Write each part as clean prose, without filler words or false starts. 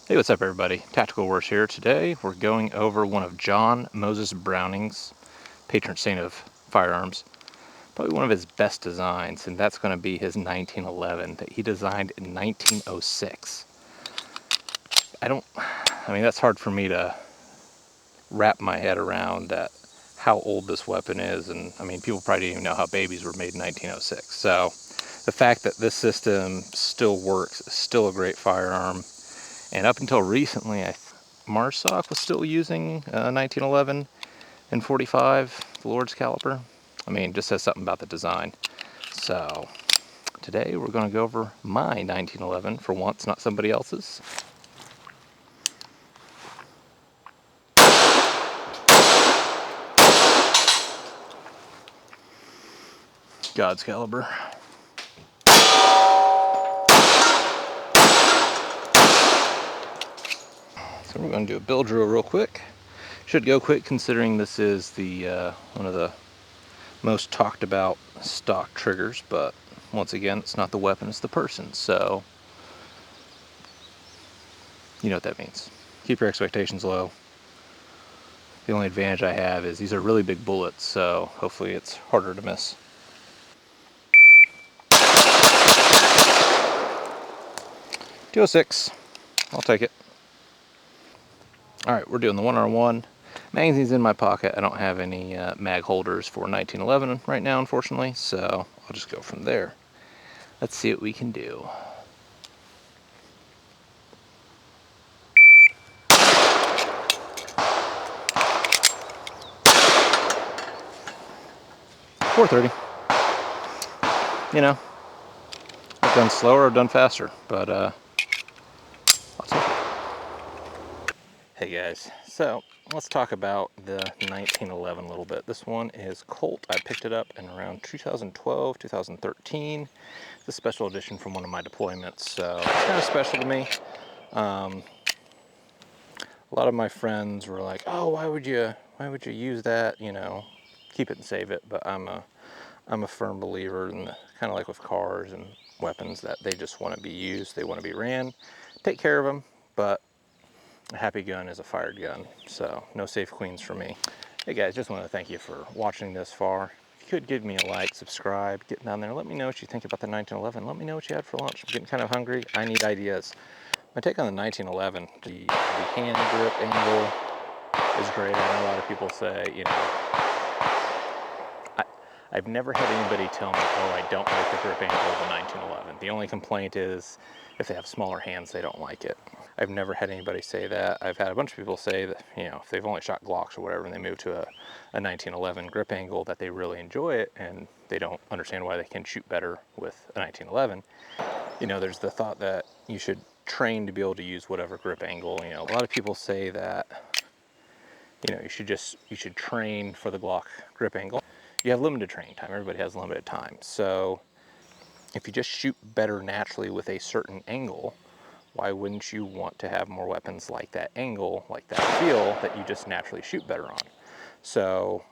Hey, what's up everybody? Tactical Wars here. Today we're going over one of John Moses Browning's, patron saint of firearms, probably one of his best designs, and that's going to be his 1911 that he designed in 1906. I mean, that's hard for me to wrap my head around that, how old this weapon is, and I mean, people probably didn't even know how babies were made in 1906. So the fact that this system still works, is still a great firearm. And up until recently, MARSOC was still using 1911 and 45, the Lord's caliber. I mean, just says something about the design. So today we're going to go over my 1911 for once, not somebody else's. God's caliber. So we're going to do a build drill real quick. Should go quick considering this is the one of the most talked about stock triggers, but once again, it's not the weapon, it's the person. So you know what that means. Keep your expectations low. The only advantage I have is these are really big bullets, so hopefully it's harder to miss. .206, I'll take it. Alright, we're doing the 1R1. Magazine's in my pocket. I don't have any mag holders for 1911 right now, unfortunately, so I'll just go from there. Let's see what we can do. .430. You know, I've done slower, I've done faster, but I'll take it. Hey guys, so let's talk about the 1911 a little bit. This one is Colt. I picked it up in around 2012, 2013. It's a special edition from one of my deployments, so it's kind of special to me. A lot of my friends were like, "Oh, why would you use that? You know, keep it and save it." But I'm a firm believer in kind of like with cars and weapons that they just want to be used, they want to be ran. Take care of them, but a happy gun is a fired gun, so no safe queens for me. Hey guys, just want to thank you for watching this far. If you could give me a like, subscribe, get down there, let me know what you think about the 1911. Let me know what you had for lunch. I'm getting kind of hungry. I need ideas. My take on the 1911, the hand grip angle is great. I know a lot of people say, you know, I've never had anybody tell me, oh, I don't like the grip angle of the 1911. The only complaint is if they have smaller hands, they don't like it. I've never had anybody say that. I've had a bunch of people say that, you know, if they've only shot Glocks or whatever and they move to a 1911 grip angle, that they really enjoy it and they don't understand why they can shoot better with a 1911. You know, there's the thought that you should train to be able to use whatever grip angle. You know, a lot of people say that, you know, you should train for the Glock grip angle. You have limited training time. Everybody has limited time. So if you just shoot better naturally with a certain angle, why wouldn't you want to have more weapons like that angle, like that feel, that you just naturally shoot better on? So,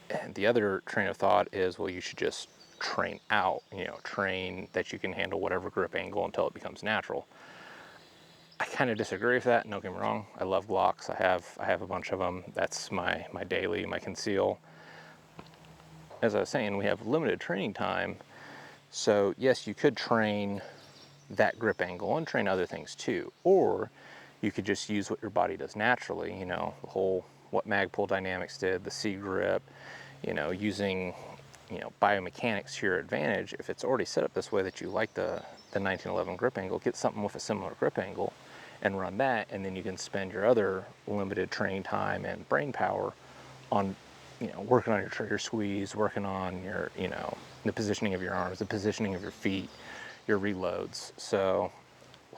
and the other train of thought is, well, you should just train out, you know, train that you can handle whatever grip angle until it becomes natural. I kind of disagree with that, don't get me wrong. I love Glocks. I have a bunch of them. That's my daily, my conceal. As I was saying, we have limited training time. So yes, you could train that grip angle and train other things too. Or you could just use what your body does naturally, you know, the whole, what Magpul Dynamics did, the C grip, you know, using, you know, biomechanics to your advantage. If it's already set up this way that you like the 1911 grip angle, get something with a similar grip angle and run that, and then you can spend your other limited training time and brain power on, you know, working on your trigger squeeze, working on your, you know, the positioning of your arms, the positioning of your feet, your reloads. So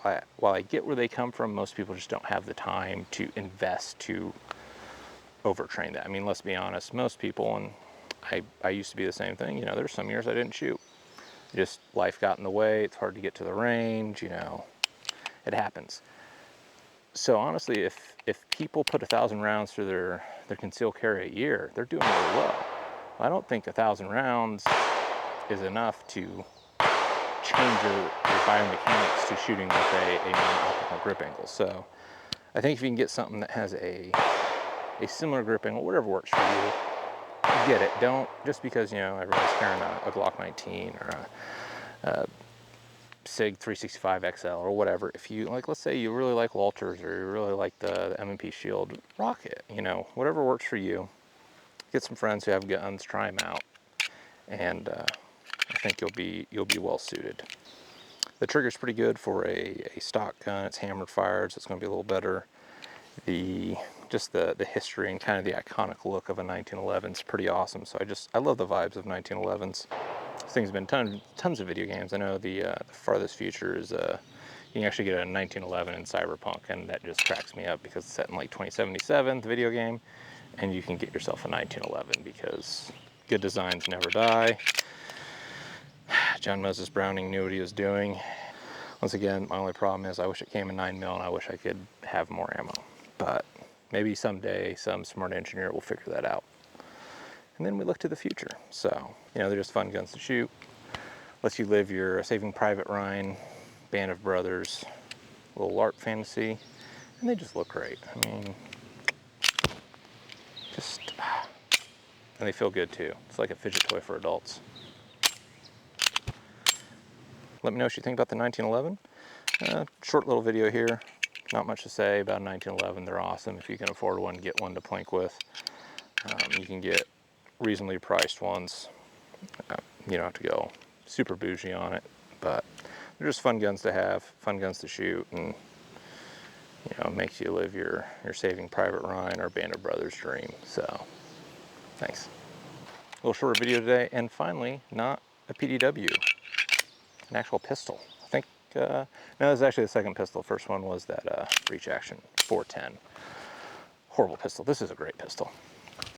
while I get where they come from, most people just don't have the time to invest to overtrain that. I mean, let's be honest, most people, and I used to be the same thing, you know, there's some years I didn't shoot. Just life got in the way, it's hard to get to the range, you know, it happens. So honestly, if people put 1,000 rounds through their concealed carry a year, they're doing really well. I don't think 1,000 rounds is enough to change your biomechanics to shooting with a non-optimal grip angle. So I think if you can get something that has a similar grip angle, whatever works for you, get it. Don't, just because, you know, everyone's carrying a Glock 19 or a SIG 365 XL or whatever. If you, like, let's say you really like Walters or you really like the M&P Shield, rock it. You know, whatever works for you. Get some friends who have guns, try them out, and I think you'll be well suited. The trigger's pretty good for a stock gun. It's hammered fired, so it's going to be a little better. Just the history and kind of the iconic look of a 1911 is pretty awesome. So I love the vibes of 1911s. This thing's been tons of video games. I know the farthest future is you can actually get a 1911 in Cyberpunk, and that just cracks me up because it's set in like 2077, the video game, and you can get yourself a 1911 because good designs never die. John Moses Browning knew what he was doing. Once again, my only problem is I wish it came in 9mm and I wish I could have more ammo. But maybe someday some smart engineer will figure that out. And then we look to the future. So, you know, they're just fun guns to shoot. Lets you live your Saving Private Ryan, Band of Brothers, little LARP fantasy. And they just look great. I mean, and they feel good too. It's like a fidget toy for adults. Let me know what you think about the 1911. Short little video here. Not much to say about 1911. They're awesome. If you can afford one, get one to plink with. You can get reasonably priced ones. You don't have to go super bougie on it, but they're just fun guns to have, fun guns to shoot, and you know, makes you live your Saving Private Ryan or Band of Brothers dream. So, thanks. A little shorter video today, and finally, not a PDW, an actual pistol. I think, no, this is actually the second pistol. The first one was that Reach Action 410. Horrible pistol. This is a great pistol.